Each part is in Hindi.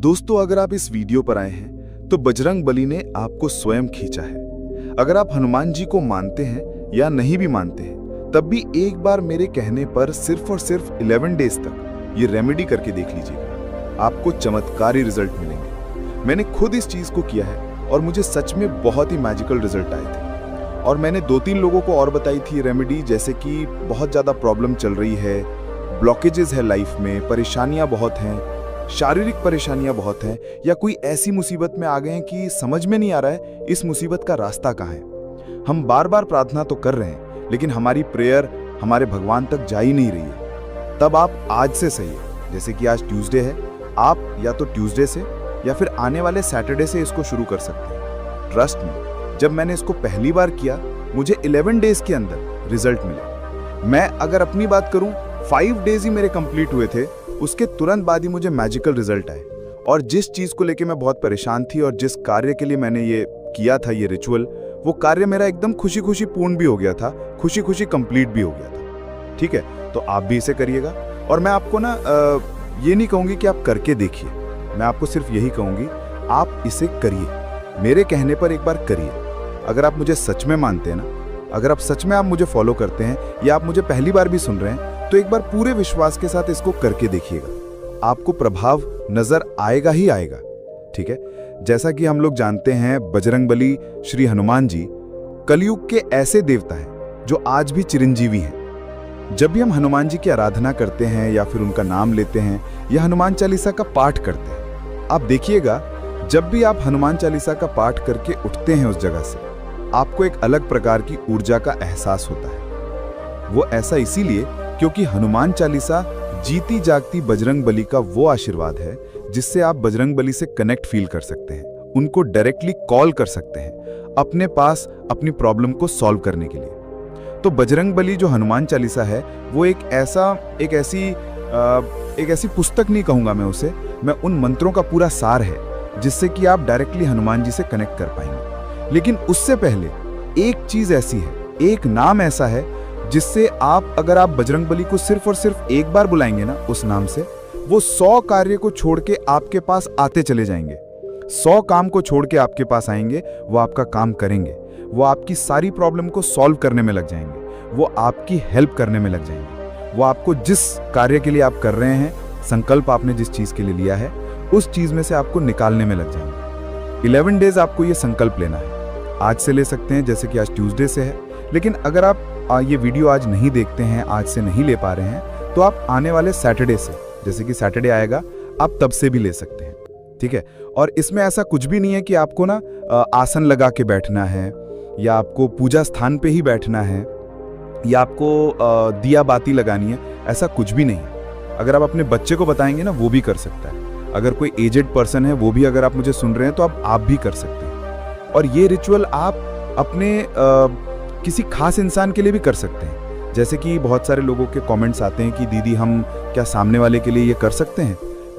दोस्तों, अगर आप इस वीडियो पर आए हैं तो बजरंग बली ने आपको स्वयं खींचा है। अगर आप हनुमान जी को मानते हैं या नहीं भी मानते हैं, तब भी एक बार मेरे कहने पर सिर्फ और सिर्फ 11 डेज तक ये रेमेडी करके देख लीजिएगा। आपको चमत्कारी रिजल्ट मिलेंगे। मैंने खुद इस चीज को किया है और मुझे सच में बहुत ही मैजिकल रिजल्ट आए थे। और मैंने 2-3 लोगों को और बताई थी रेमेडी, जैसे कि बहुत ज्यादा प्रॉब्लम चल रही है, ब्लॉकेजेस है लाइफ में, परेशानियां बहुत हैं, शारीरिक परेशानियां बहुत हैं, या कोई ऐसी मुसीबत में आ गए हैं कि समझ में नहीं आ रहा है इस मुसीबत का रास्ता कहाँ है। हम बार बार प्रार्थना तो कर रहे हैं, लेकिन हमारी प्रेयर हमारे भगवान तक जा ही नहीं रही है। तब आप आज से सही है, जैसे कि आज ट्यूसडे है, आप या तो ट्यूसडे से या फिर आने वाले सैटरडे से इसको शुरू कर सकते हैं। ट्रस्ट में, जब मैंने इसको पहली बार किया, मुझे 11 डेज के अंदर रिजल्ट मिले। मैं अगर अपनी बात करूं, 5 डेज ही मेरे कंप्लीट हुए थे, उसके तुरंत बाद ही मुझे मैजिकल रिजल्ट आए। और जिस चीज को लेके मैं बहुत परेशान थी और जिस कार्य के लिए मैंने ये किया था, ये रिचुअल, वो कार्य मेरा एकदम खुशी खुशी पूर्ण भी हो गया था, खुशी खुशी कंप्लीट भी हो गया था। ठीक है, तो आप भी इसे करिएगा। और मैं आपको ना ये नहीं कहूंगी कि आप करके देखिए, मैं आपको सिर्फ यही कहूंगी, आप इसे करिए। मेरे कहने पर एक बार करिए। अगर आप मुझे सच में मानते हैं ना, अगर आप सच में आप मुझे फॉलो करते हैं या आप मुझे पहली बार भी सुन रहे हैं, तो एक बार पूरे विश्वास के साथ इसको करके देखिएगा। आपको प्रभाव नजर आएगा ही आएगा। ठीक है, जैसा कि हम लोग जानते हैं, बजरंग बली श्री हनुमान जी कलयुग के ऐसे देवता हैं जो आज भी चिरंजीवी हैं। जब भी हम हनुमान जी की आराधना करते हैं या फिर उनका नाम लेते हैं या हनुमान चालीसा का पाठ करते हैं, आप देखिएगा, जब भी आप हनुमान चालीसा का पाठ करके उठते हैं उस जगह से, आपको एक अलग प्रकार की ऊर्जा का एहसास होता है। वो ऐसा इसीलिए क्योंकि हनुमान चालीसा जीती जागती बजरंग बली का वो आशीर्वाद है जिससे आप बजरंग बली से कनेक्ट फील कर सकते हैं, उनको डायरेक्टली कॉल कर सकते हैं अपने पास अपनी प्रॉब्लम को सॉल्व करने के लिए। तो बजरंग बली जो हनुमान चालीसा है, वो एक ऐसी पुस्तक नहीं कहूंगा मैं उसे, मैं उन मंत्रों का पूरा सार है जिससे कि आप डायरेक्टली हनुमान जी से कनेक्ट कर पाएंगे। लेकिन उससे पहले एक चीज ऐसी है, एक नाम ऐसा है जिससे आप, अगर आप बजरंग बली को सिर्फ और सिर्फ एक बार बुलाएंगे ना उस नाम से, वो 100 कार्य को छोड़ के आपके पास आते चले जाएंगे। 100 काम को छोड़ के आपके पास आएंगे, वो आपका काम करेंगे, वो आपकी सारी प्रॉब्लम को सॉल्व करने में लग जाएंगे, वो आपकी हेल्प करने में लग जाएंगे, वो आपको जिस कार्य के लिए आप कर रहे हैं, संकल्प आपने जिस चीज के लिए लिया है, उस चीज में से आपको निकालने में लग जाएंगे। 11 डेज आपको ये संकल्प लेना है। आज से ले सकते हैं, जैसे कि आज ट्यूसडे से है, लेकिन अगर आप ये वीडियो आज नहीं देखते हैं, आज से नहीं ले पा रहे हैं, तो आप आने वाले सैटरडे से, जैसे कि सैटरडे आएगा, आप तब से भी ले सकते हैं। ठीक है, और इसमें ऐसा कुछ भी नहीं है कि आपको ना आसन लगा के बैठना है, या आपको पूजा स्थान पे ही बैठना है, या आपको दिया बाती लगानी है, ऐसा कुछ भी नहीं है। अगर आप अपने बच्चे को बताएंगे ना, वो भी कर सकता है। अगर कोई एजेड पर्सन है, वो भी अगर आप मुझे सुन रहे हैं, तो आप भी कर सकते हैं। और ये रिचुअल आप अपने किसी खास इंसान के लिए भी कर सकते हैं। जैसे कि बहुत सारे लोगों के कमेंट्स आते हैं कि दीदी, हम क्या सामने वाले के लिए ये कर सकते हैं?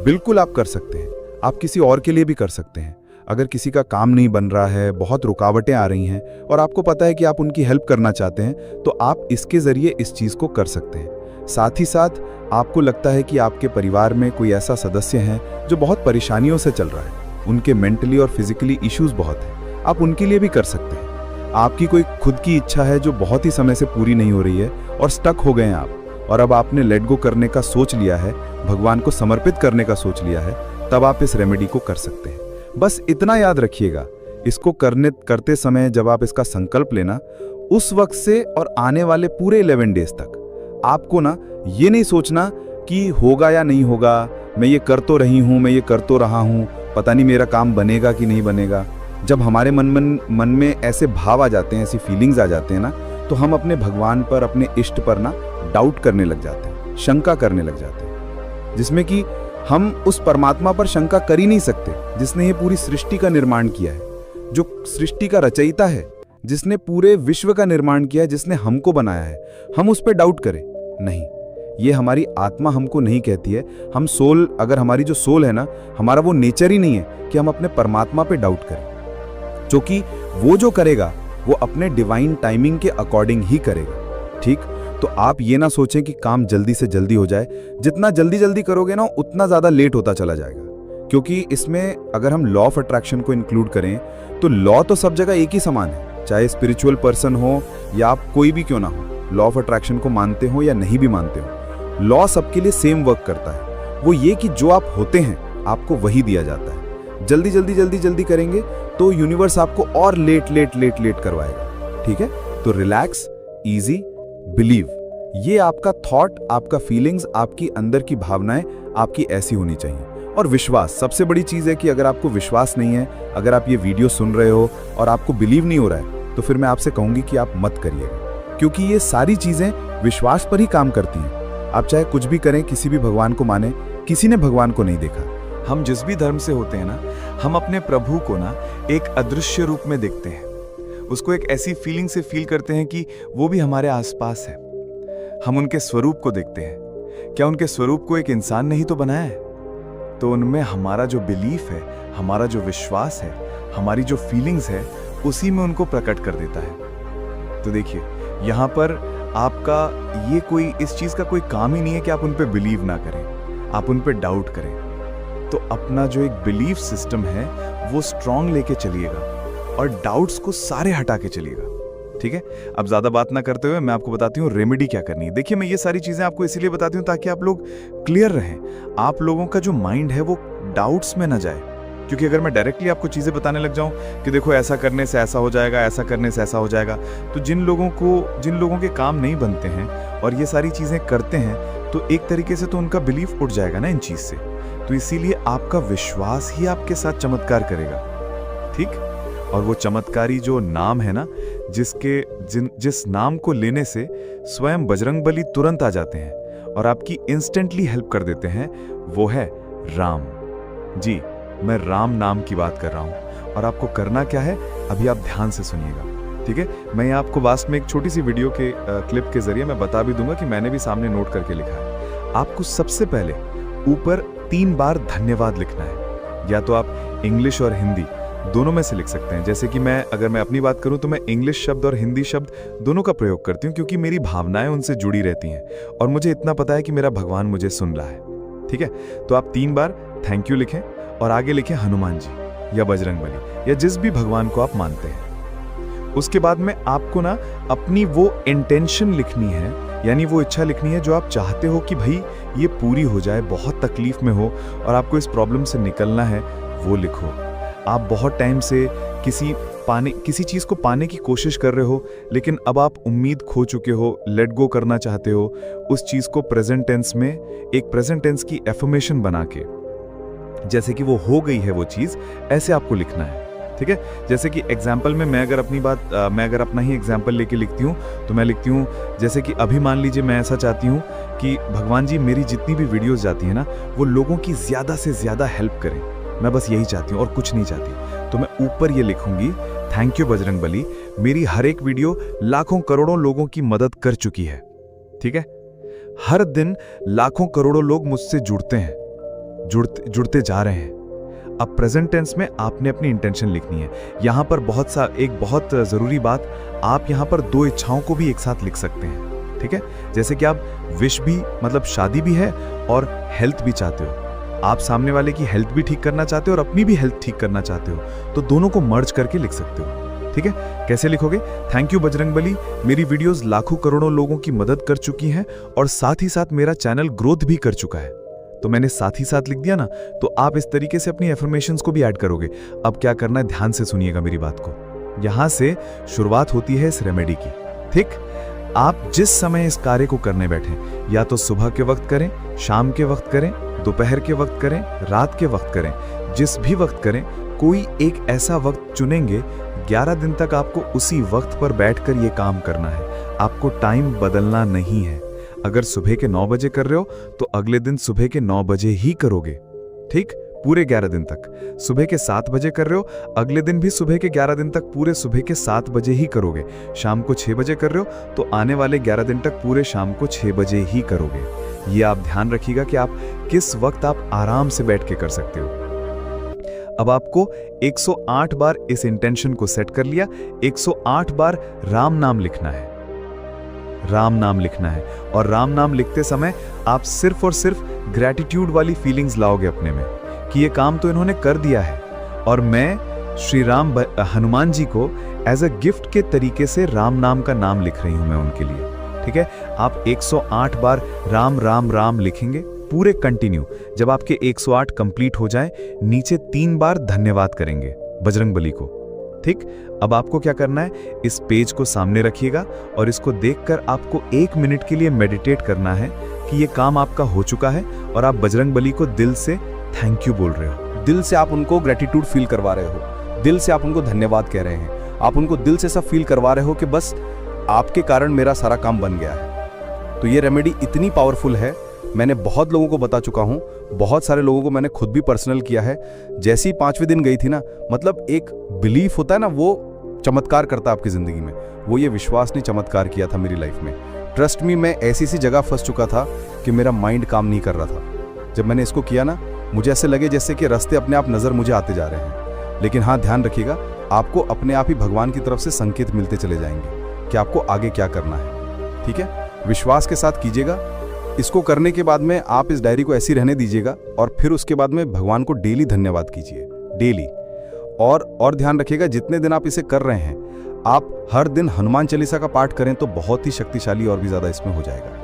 बिल्कुल आप कर सकते हैं। आप किसी और के लिए भी कर सकते हैं। अगर किसी का काम नहीं बन रहा है, बहुत रुकावटें आ रही हैं और आपको पता है कि आप उनकी हेल्प करना चाहते हैं, तो आप इसके जरिए इस चीज को कर सकते हैं। साथ ही साथ आपको लगता है कि आपके परिवार में कोई ऐसा सदस्य है जो बहुत परेशानियों से चल रहा है, उनके मेंटली और फिजिकली इश्यूज बहुत हैं, आप उनके लिए भी कर सकते हैं। आपकी कोई खुद की इच्छा है जो बहुत ही समय से पूरी नहीं हो रही है और स्टक हो गए हैं आप, और अब आपने लेट गो करने का सोच लिया है, भगवान को समर्पित करने का सोच लिया है, तब आप इस रेमेडी को कर सकते हैं। बस इतना याद रखिएगा, इसको करते समय जब आप इसका संकल्प लेना, उस वक्त से और आने वाले पूरे 11 डेज तक आपको ना ये नहीं सोचना कि होगा या नहीं होगा, मैं ये कर तो रही हूँ, मैं ये कर तो रहा हूँ, पता नहीं मेरा काम बनेगा कि नहीं बनेगा। जब हमारे मन में ऐसे भाव आ जाते हैं, ऐसी फीलिंग्स आ जाते हैं ना, तो हम अपने भगवान पर, अपने इष्ट पर ना डाउट करने लग जाते हैं, शंका करने लग जाते हैं, जिसमें कि हम उस परमात्मा पर शंका कर ही नहीं सकते जिसने ये पूरी सृष्टि का निर्माण किया है, जो सृष्टि का रचयिता है, जिसने पूरे विश्व का निर्माण किया है, जिसने हमको बनाया है। हम उस पर डाउट करें? नहीं, ये हमारी आत्मा हमको नहीं कहती है। हम सोल, अगर हमारी जो सोल है ना, हमारा वो नेचर ही नहीं है कि हम अपने परमात्मा पे डाउट करें, क्योंकि वो जो करेगा वो अपने डिवाइन टाइमिंग के अकॉर्डिंग ही करेगा। ठीक, तो आप ये ना सोचें कि काम जल्दी से जल्दी हो जाए। जितना जल्दी जल्दी करोगे ना, उतना ज्यादा लेट होता चला जाएगा, क्योंकि इसमें अगर हम लॉ ऑफ अट्रैक्शन को इंक्लूड करें तो लॉ तो सब जगह एक ही समान है, चाहे स्पिरिचुअल पर्सन हो या आप कोई भी क्यों ना हो, लॉ ऑफ अट्रैक्शन को मानते हो या नहीं भी मानते हो, लॉ सबके लिए सेम वर्क करता है। वो ये कि जो आप होते हैं आपको वही दिया जाता है। जल्दी जल्दी जल्दी जल्दी करेंगे तो यूनिवर्स आपको और लेट लेट लेट लेट करवाएगा। ठीक है, तो रिलैक्स, इजी, बिलीव, ये आपका थॉट, आपका फीलिंग्स, आपकी अंदर की भावनाएं आपकी ऐसी होनी चाहिए। और विश्वास, सबसे बड़ी चीज है कि अगर आपको विश्वास नहीं है, अगर आप ये वीडियो सुन रहे हो और आपको बिलीव नहीं हो रहा है, तो फिर मैं आपसे कहूंगी कि आप मत करिएगा, क्योंकि ये सारी चीजें विश्वास पर ही काम करती हैं। आप चाहे कुछ भी करें, किसी भी भगवान को माने, किसी ने भगवान को नहीं देखा। हम जिस भी धर्म से होते हैं ना, हम अपने प्रभु को ना एक अदृश्य रूप में देखते हैं, उसको एक ऐसी फीलिंग से फील करते हैं कि वो भी हमारे आसपास है। हम उनके स्वरूप को देखते हैं। क्या उनके स्वरूप को एक इंसान ने ही तो बनाया है? तो उनमें हमारा जो बिलीफ है, हमारा जो विश्वास है, हमारी जो फीलिंग्स है, उसी में उनको प्रकट कर देता है। तो देखिए, यहाँ पर आपका ये कोई इस चीज का कोई काम ही नहीं है कि आप उन पे बिलीव ना करें, आप उन पे डाउट करें। तो अपना जो एक बिलीफ सिस्टम है वो स्ट्रांग लेके चलिएगा और डाउट्स को सारे हटा के चलिएगा। ठीक है, अब ज्यादा बात ना करते हुए मैं आपको बताती हूँ रेमेडी क्या करनी है। देखिए, मैं ये सारी चीजें आपको इसीलिए बताती हूँ ताकि आप लोग क्लियर रहें, आप लोगों का जो माइंड है वो डाउट्स में ना जाए। क्योंकि अगर मैं डायरेक्टली आपको चीजें बताने लग जाऊं कि देखो ऐसा करने से ऐसा हो जाएगा, ऐसा करने से ऐसा हो जाएगा, तो जिन लोगों के काम नहीं बनते हैं और ये सारी चीजें करते हैं, तो एक तरीके से तो उनका बिलीफ उठ जाएगा ना इन चीज से। तो इसीलिए आपका विश्वास ही आपके साथ चमत्कार करेगा। ठीक, और वो चमत्कारी जो नाम है ना, जिस नाम को लेने से स्वयं बजरंगबली तुरंत आ जाते हैं और आपकी इंस्टेंटली हेल्प कर देते हैं, वो है राम। जी, मैं राम नाम की बात कर रहा हूं। और आपको करना क्या है, अभी आप ध्यान से सुनिएगा। ठीक है, मैं आपको वास्ट में एक छोटी सी वीडियो के क्लिप के जरिए मैं बता भी दूंगा कि मैंने भी सामने नोट करके लिखा है। आपको सबसे पहले ऊपर 3 बार धन्यवाद लिखना है। या तो आप इंग्लिश और हिंदी दोनों में से लिख सकते हैं। जैसे कि अगर मैं अपनी बात करूं तो मैं इंग्लिश शब्द और हिंदी शब्द दोनों का प्रयोग करती हूं, क्योंकि मेरी भावनाएं उनसे जुड़ी रहती हैं और मुझे इतना पता है कि मेरा भगवान मुझे सुन रहा है। ठीक है, तो आप 3 बार थैंक यू लिखें और आगे लिखें हनुमान जी या बजरंगबली या जिस भी भगवान को आप मानते हैं। उसके बाद में आपको ना अपनी वो इंटेंशन लिखनी है, यानी वो इच्छा लिखनी है जो आप चाहते हो कि भाई ये पूरी हो जाए, बहुत तकलीफ में हो और आपको इस प्रॉब्लम से निकलना है, वो लिखो। आप बहुत टाइम से किसी चीज को पाने की कोशिश कर रहे हो, लेकिन अब आप उम्मीद खो चुके हो, लेट गो करना चाहते हो, उस चीज को प्रेजेंट टेंस में एक प्रेजेंट टेंस की एफर्मेशन बना के, जैसे कि वो हो गई है वो चीज, ऐसे आपको लिखना है। ठीक है, जैसे कि एग्जाम्पल में मैं अगर अपना ही एग्जाम्पल लेके लिखती हूँ तो मैं लिखती हूँ, जैसे कि अभी मान लीजिए मैं ऐसा चाहती हूँ कि भगवान जी मेरी जितनी भी वीडियोस जाती है ना, वो लोगों की ज्यादा से ज्यादा हेल्प करें। मैं बस यही चाहती हूँ और कुछ नहीं चाहती। तो मैं ऊपर ये लिखूंगी, थैंक यू बजरंगबली, मेरी हर एक वीडियो लाखों करोड़ों लोगों की मदद कर चुकी है। ठीक है, हर दिन लाखों करोड़ों लोग मुझसे जुड़ते जा रहे हैं। अब प्रेजेंट टेंस में आपने अपनी इंटेंशन लिखनी है। यहां पर एक बहुत जरूरी बात, आप यहां पर 2 इच्छाओं को भी एक साथ लिख सकते हैं। ठीक है, जैसे कि आप विश भी, मतलब शादी भी है और हेल्थ भी चाहते हो, आप सामने वाले की हेल्थ भी ठीक करना चाहते हो और अपनी भी हेल्थ ठीक करना चाहते हो, तो दोनों को मर्ज करके लिख सकते हो। ठीक है, कैसे लिखोगे, थैंक यू बजरंगबली, मेरी वीडियोस लाखों करोड़ों लोगों की मदद कर चुकी हैं और साथ ही साथ मेरा चैनल ग्रोथ भी कर चुका है। तो मैंने साथ ही साथ लिख दिया ना, तो आप इस तरीके से अपनी एफर्मेशंस को भी ऐड करोगे। अब क्या करना है, ध्यान से सुनिएगा मेरी बात को। यहां से शुरुआत होती है इस रेमेडी की। ठीक, आप जिस समय इस कार्य को करने बैठे, या तो सुबह के वक्त करें, शाम के वक्त करें, दोपहर के वक्त करें, रात के वक्त करें, जिस भी वक्त करें, कोई एक ऐसा वक्त चुनेंगे। 11 दिन तक आपको उसी वक्त पर बैठकर ये काम करना है। आपको टाइम बदलना नहीं है। अगर सुबह के 9 बजे कर रहे हो तो अगले दिन सुबह के 9 बजे ही करोगे। ठीक, पूरे 11 दिन तक। सुबह के 7 बजे कर रहे हो, अगले दिन भी सुबह के 11 दिन तक पूरे सुबह के 7 बजे ही करोगे। शाम को 6 बजे कर रहे हो तो आने वाले 11 दिन तक पूरे शाम को 6 बजे ही करोगे। ये आप ध्यान रखिएगा कि आप किस वक्त आप आराम से बैठ के कर सकते हो। अब आपको 108 बार इस इंटेंशन को सेट कर लिया, 108 बार राम नाम लिखना है। राम नाम लिखना है और राम नाम लिखते समय आप सिर्फ और सिर्फ ग्रैटिट्यूड वाली फीलिंग्स लाओगे अपने में कि ये काम तो इन्होंने कर दिया है और मैं श्री राम हनुमान जी को एज अ गिफ्ट के तरीके से राम नाम का नाम लिख रही हूं मैं उनके लिए। ठीक है, आप 108 बार राम राम राम लिखेंगे पूरे कंटिन्यू। जब आपके 108 कंप्लीट हो जाए, नीचे 3 बार धन्यवाद करेंगे बजरंगबली को। ठीक, अब आपको क्या करना है, इस पेज को सामने रखिएगा और इसको देखकर आपको 1 मिनट के लिए मेडिटेट करना है कि ये काम आपका हो चुका है और आप बजरंगबली को दिल से थैंक यू बोल रहे हो। दिल से आप उनको ग्रेटिट्यूड फील करवा रहे हो, दिल से आप उनको धन्यवाद कह रहे हैं, आप उनको दिल से सब फील करवा रहे हो कि बस आपके कारण मेरा सारा काम बन गया है। तो ये रेमेडी इतनी पावरफुल है, मैंने बहुत लोगों को बता चुका हूँ, बहुत सारे लोगों को मैंने खुद भी पर्सनल किया है। जैसे ही 5वें दिन गई थी ना, मतलब एक बिलीफ होता है ना, वो चमत्कार करता है आपकी ज़िंदगी में। वो ये विश्वास ने चमत्कार किया था मेरी लाइफ में। ट्रस्ट मी, मैं ऐसी सी जगह फंस चुका था कि मेरा माइंड काम नहीं कर रहा था। जब मैंने इसको किया ना, मुझे ऐसे लगे जैसे कि रास्ते अपने आप नज़र मुझे आते जा रहे हैं। लेकिन हाँ, ध्यान रखिएगा, आपको अपने आप ही भगवान की तरफ से संकेत मिलते चले जाएंगे कि आपको आगे क्या करना है। ठीक है, विश्वास के साथ कीजिएगा। इसको करने के बाद में आप इस डायरी को ऐसी रहने दीजिएगा और फिर उसके बाद में भगवान को डेली धन्यवाद कीजिए, डेली। और ध्यान रखिएगा, जितने दिन आप इसे कर रहे हैं, आप हर दिन हनुमान चालीसा का पाठ करें तो बहुत ही शक्तिशाली और भी ज़्यादा इसमें हो जाएगा।